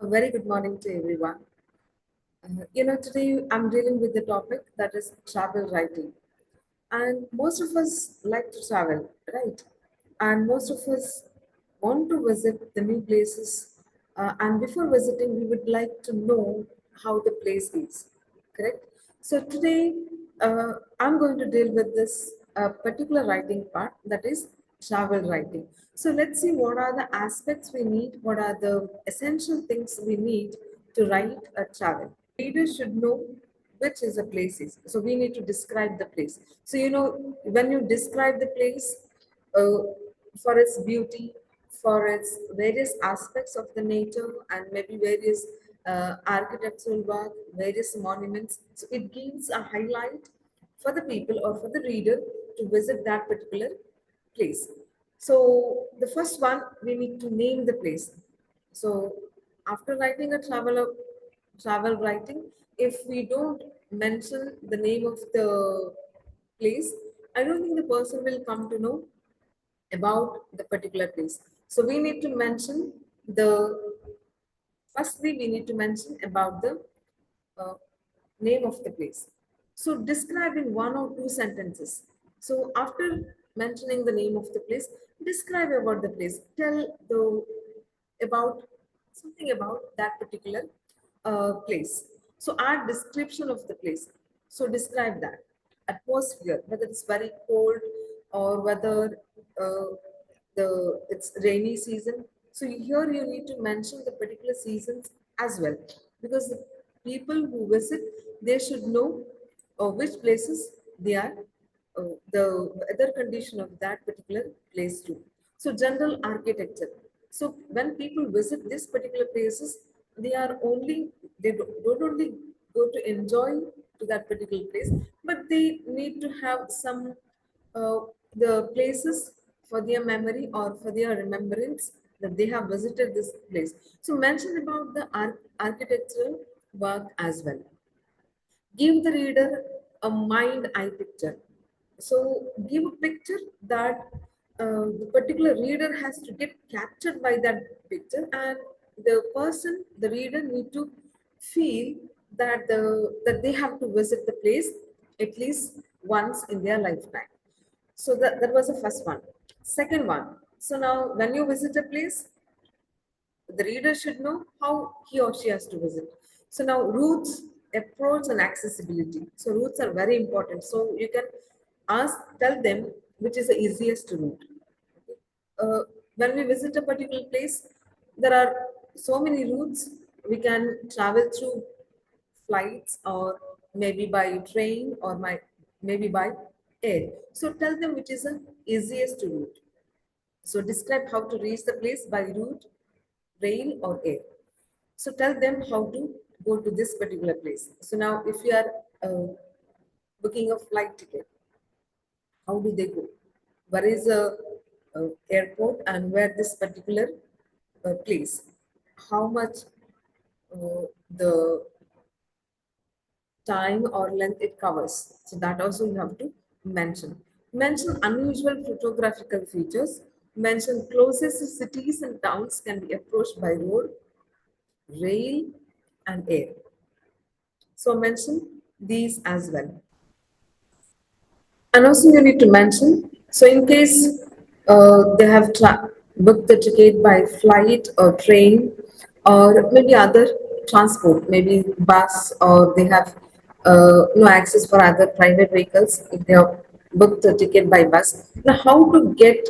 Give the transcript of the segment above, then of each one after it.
A very good morning to everyone. Today I'm dealing with the topic that is travel writing. And most of us like to travel, right? And most of us want to visit the new places. And before visiting, we would like to know how the place is, correct? So today, I'm going to deal with this particular writing part, that is travel writing. So let's see what are the aspects we need, what are the essential things we need to write a travel. Readers should know which is a place is. So we need to describe the place. So when you describe the place uh, for its beauty, for its various aspects of the nature, and maybe various architectural work, various monuments, so it gives a highlight for the people or for the reader to visit that particular place. So the first one, we need to name the place. So after writing a travel writing, if we don't mention the name of the place, I don't think the person will come to know about the particular place. So we need to mention the firstly we need to mention about the uh, name of the place. So describe in one or two sentences. So after mentioning the name of the place, describe about the place. Tell the about something about that particular place. So add description of the place. So describe that atmosphere, whether it's very cold or whether uh, the it's rainy season. So here you need to mention the particular seasons as well, because the people who visit, they should know which places they are, the weather condition of that particular place too. So general architecture. So when people visit these particular places, they are only they don't only go to enjoy to that particular place, but they need to have some uh, the places for their memory or for their remembrance that they have visited this place. So mention about the architectural work as well. Give the reader a mind eye picture. So give a picture that the particular reader has to get captured by that picture, and the reader need to feel that they have to visit the place at least once in their lifetime. So that was the first one. Second one. So now when you visit a place, the reader should know how he or she has to visit. So now routes, approach, and accessibility. So routes are very important. So you can tell them which is the easiest route. Uh, when we visit a particular place, there are so many routes. We can travel through flights or maybe by train or maybe by air. So tell them which is the easiest route. So describe how to reach the place by route, rail or air. So tell them how to go to this particular place. So now if you are booking a flight ticket, how do they go? Where is the airport and where this particular place? How much the time or length it covers? So that also you have to mention. Mention unusual photographical features. Mention closest cities and towns can be approached by road, rail, and air. So mention these as well. And also you need to mention, so in case they have booked the ticket by flight or train or maybe other transport, maybe bus, or they have no access for other private vehicles if they have booked the ticket by bus. Now how to get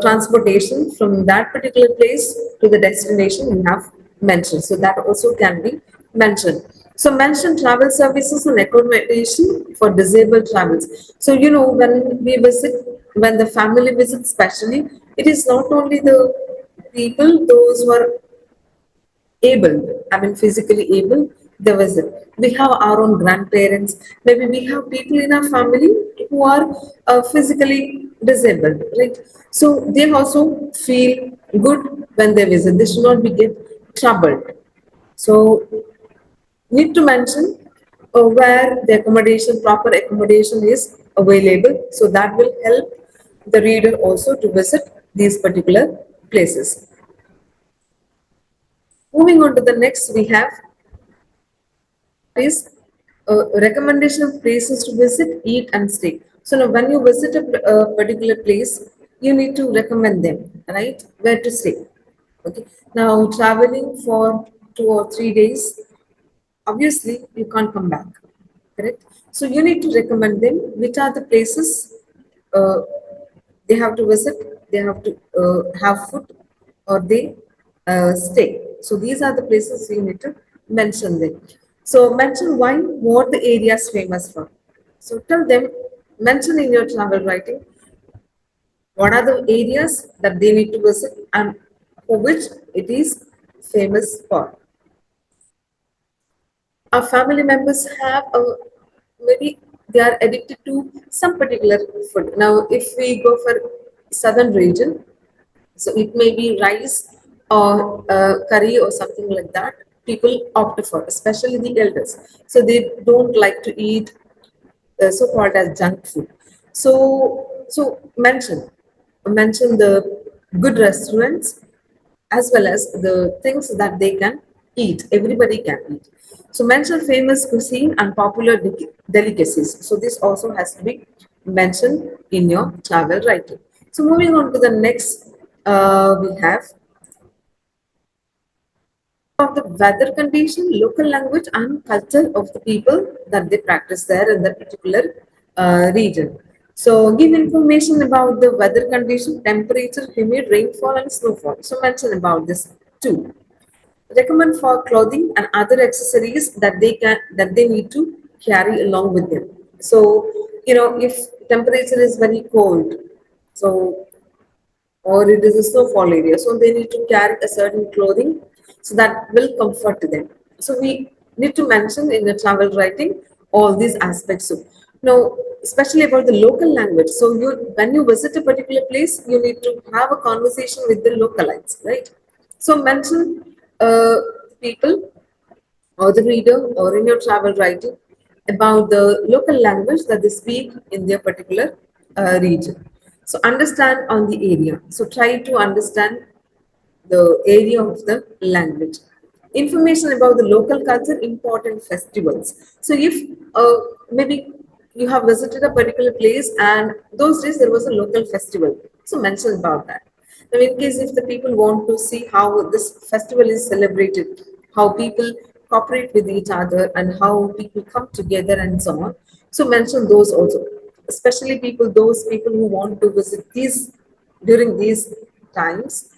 transportation from that particular place to the destination you have mentioned. So that also can be mentioned. So mention travel services and accommodation for disabled travels. So when we visit, when the family visits, especially, it is not only the people those who are able, I mean physically able, they visit. We have our own grandparents. Maybe we have people in our family who are physically disabled, right? So they also feel good when they visit. They should not be get troubled. So need to mention where the proper accommodation is available. So that will help the reader also to visit these particular places. Moving on to the next, we have is a recommendation of places to visit, eat, and stay. So now, when you visit a particular place, you need to recommend them, right? Where to stay. Okay. Now, traveling for 2 or 3 days, obviously you can't come back, correct? So you need to recommend them which are the places uh, they have to visit, they have to have food, or they stay. So these are the places you need to mention them. So mention why, what the area is famous for. So tell them, mention in your travel writing what are the areas that they need to visit and for which it is famous for. Our family members have a, maybe they are addicted to some particular food. Now, if we go for southern region, so it may be rice or curry or something like that. People opt for, especially the elders. So they don't like to eat so-called as junk food. So mention the good restaurants as well as the things that they can eat. Everybody can eat. So mention famous cuisine and popular delicacies. So this also has to be mentioned in your travel writing. So moving on to the next, we have of the weather condition, local language, and culture of the people that they practice there in that particular region. So, give information about the weather condition, temperature, humid, rainfall, and snowfall. So, mention about this too. Recommend for clothing and other accessories that they need to carry along with them. So, if temperature is very cold, so or it is a snowfall area. So they need to carry a certain clothing so that will comfort them. So we need to mention in the travel writing all these aspects. So now, especially about the local language. So you when you visit a particular place, you need to have a conversation with the localites, right? So mention people or the reader or in your travel writing about the local language that they speak in their particular region. So understand on the area. So try to understand the area of the language. Information about the local culture, important festivals. So if maybe you have visited a particular place and those days there was a local festival, so mention about that. Now, in case if the people want to see how this festival is celebrated, how people cooperate with each other and how people come together and so on, so mention those also. Especially those people who want to visit these during these times,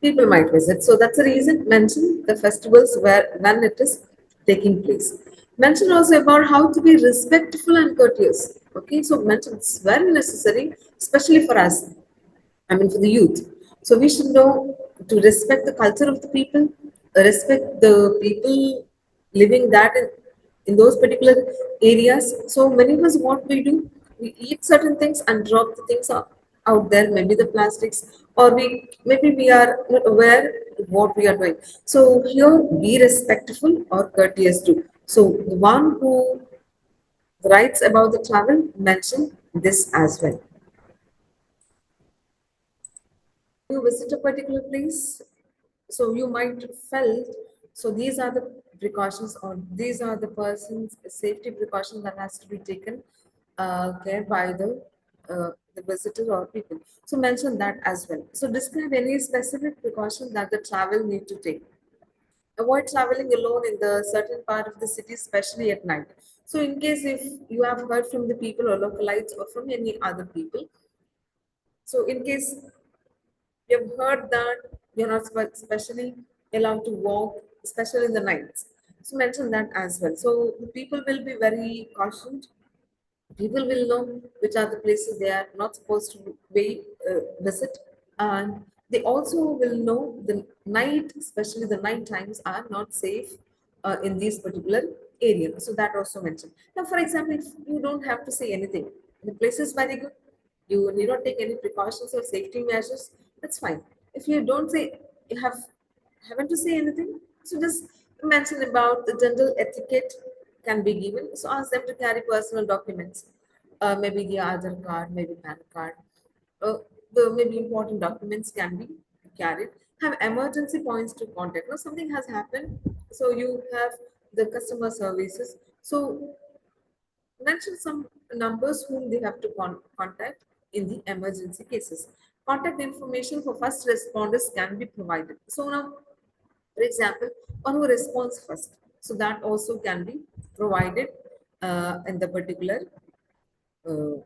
people might visit. So that's the reason mention the festivals where when it is taking place. Mention also about how to be respectful and courteous. Okay, so mention it's very necessary, especially for us. I mean, for the youth. So we should know to respect the culture of the people, respect the people living in those particular areas. So many of us, what we do, we eat certain things and drop the things out there, maybe the plastics, or maybe we are not aware of what we are doing. So here, be respectful or courteous too. So the one who writes about the travel mention this as well. You visit a particular place, so you might felt, so these are the precautions or these are the person's safety precautions that has to be taken care by the visitor or people. So mention that as well. So describe any specific precaution that the travel need to take. Avoid traveling alone in the certain part of the city, especially at night. So in case if you have heard from the people or localites or from any other people, so in case you've heard that you're not especially allowed to walk, especially in the nights. So mention that as well. So the people will be very cautioned. People will know which are the places they are not supposed to visit, and they also will know the night, especially the night times, are not safe in these particular areas. So that also mentioned. Now, for example, if you don't have to say anything, the place is very good. You need not take any precautions or safety measures. That's fine. If you don't say you haven't to say anything, so just mention about the general etiquette can be given. So ask them to carry personal documents, maybe the Aadhaar card, maybe PAN card. Uh, the maybe important documents can be carried. have emergency points to contact. Now something has happened, so you have the customer services. So mention some numbers whom they have to contact in the emergency cases. Contact information for first responders can be provided. So now, for example, one who responds first. So that also can be provided in the particular uh,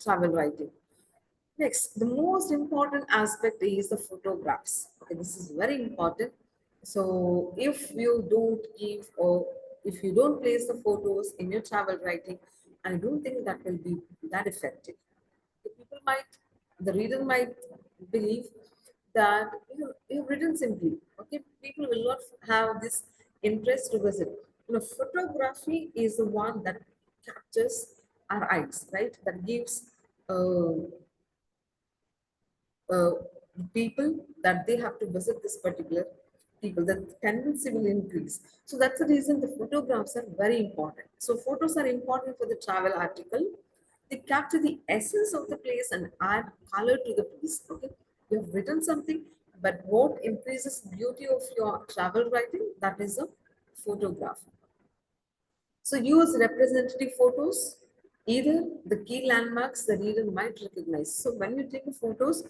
travel writing. Next, the most important aspect is the photographs. Okay, this is very important. So if you don't give or if you don't place the photos in your travel writing, I don't think that will be that effective. The people might, the reader might believe that you've written simply. Okay, people will not have this interest to visit. Photography is the one that captures our eyes, right? That gives uh, uh, people that they have to visit this particular people, the tendency will increase. So that's the reason the photographs are very important. So photos are important for the travel article. They capture the essence of the place and add color to the piece. Okay, you have written something, but what increases beauty of your travel writing, that is a photograph. So use representative photos, either the key landmarks the reader might recognize. So when you take photos,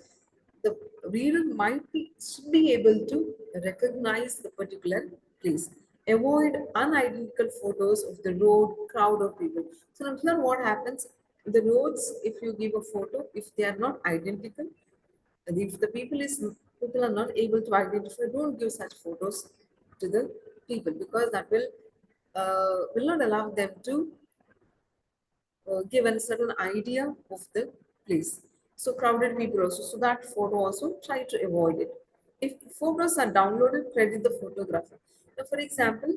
the reader might be should be able to recognize the particular place. Avoid unidentical photos of the road, crowd of people. So now here what happens, the roads, if you give a photo, if they are not identical, and if the people are not able to identify, don't give such photos to the people, because that will not allow them to give a certain idea of the place. So crowded people also. So that photo also try to avoid it. If photos are downloaded, credit the photographer. Now, for example,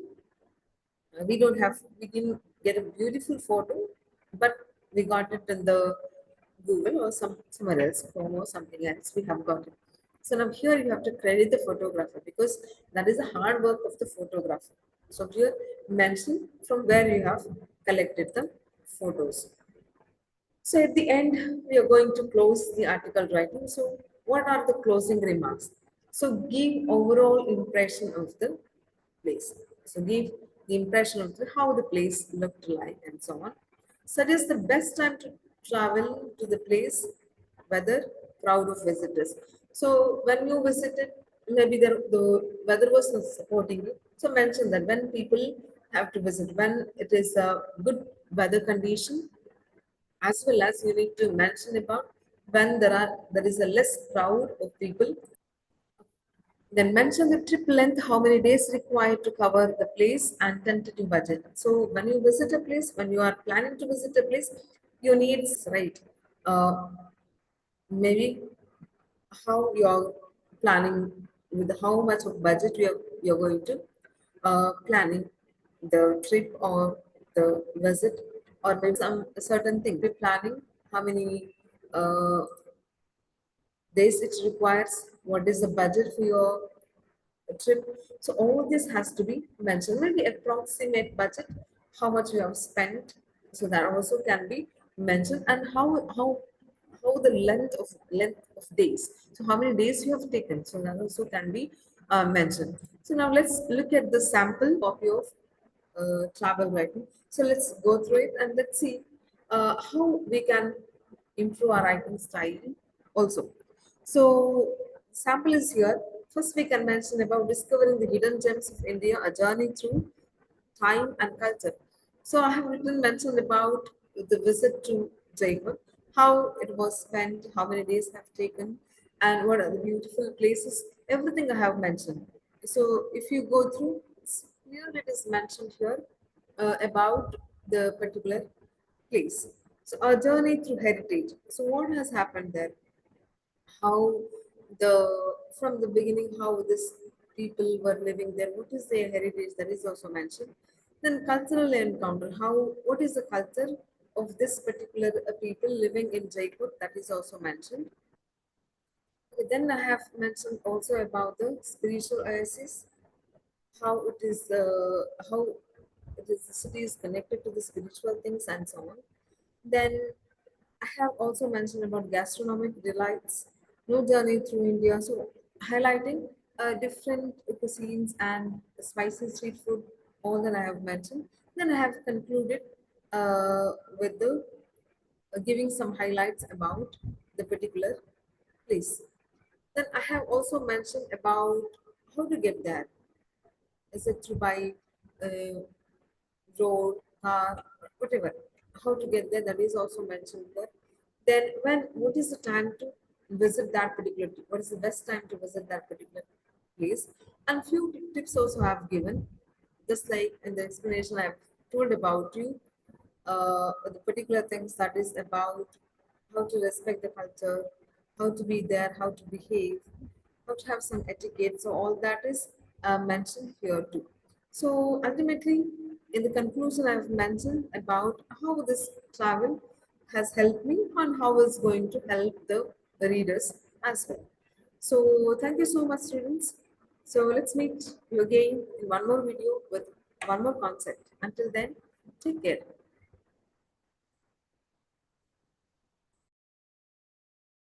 we don't have we can get a beautiful photo, but we got it in the Google or somewhere else, Chrome or something else, we have got it. So now here you have to credit the photographer, because that is the hard work of the photographer. So here mention from where you have collected the photos. So at the end, we are going to close the article writing. So what are the closing remarks? So give overall impression of the place. So give the impression of how the place looked like and so on. Suggest the best time to travel to the place, weather, crowd of visitors. So when you visited, maybe the weather was not supporting you. So mention that when people have to visit, when it is a good weather condition, as well as you need to mention about when there is a less crowd of people. Then mention the trip length, how many days required to cover the place, and tentative budget. So when you visit a place, when you are planning to visit a place, you need, right, uh, maybe how you're planning, with how much of budget you're going to planning the trip or the visit, or maybe some certain thing. Be planning how many days it requires, what is the budget for your trip. So all this has to be mentioned, maybe approximate budget, how much you have spent. So that also can be mentioned, and how the length of days. So how many days you have taken. So that also can be mentioned. So now let's look at the sample copy of travel writing. So let's go through it and let's see how we can improve our writing style also. So sample is here. First, we can mention about discovering the hidden gems of India, a journey through time and culture. So I have written mentioned about the visit to Jaipur, how it was spent, how many days have taken, and what are the beautiful places. Everything I have mentioned. So if you go through, here it is mentioned here about the particular place. So a journey through heritage. So what has happened there? How the from the beginning, how this people were living there, what is their heritage, that is also mentioned. Then cultural encounter, how what is the culture of this particular people living in Jaipur, that is also mentioned. Okay, then I have mentioned also about the spiritual oasis, how it is how it is the city is connected to the spiritual things and so on. Then I have also mentioned about gastronomic delights, no journey through India. So highlighting different cuisines and spicy street food, all that I have mentioned. Then I have concluded with the giving some highlights about the particular place. Then I have also mentioned about how to get there. Is it through by uh, road, car, whatever? How to get there? That is also mentioned there. Then what is the time to visit that particular? What is the best time to visit that particular place? And few tips also I have given, just like in the explanation I have told about you, the particular things that is about how to respect the culture, how to be there, how to behave, how to have some etiquette. So all that is mentioned here too. So ultimately, in the conclusion, I've mentioned about how this travel has helped me and how it's going to help the readers as well. So thank you so much, students. So let's meet you again in one more video with one more concept. Until then, take care.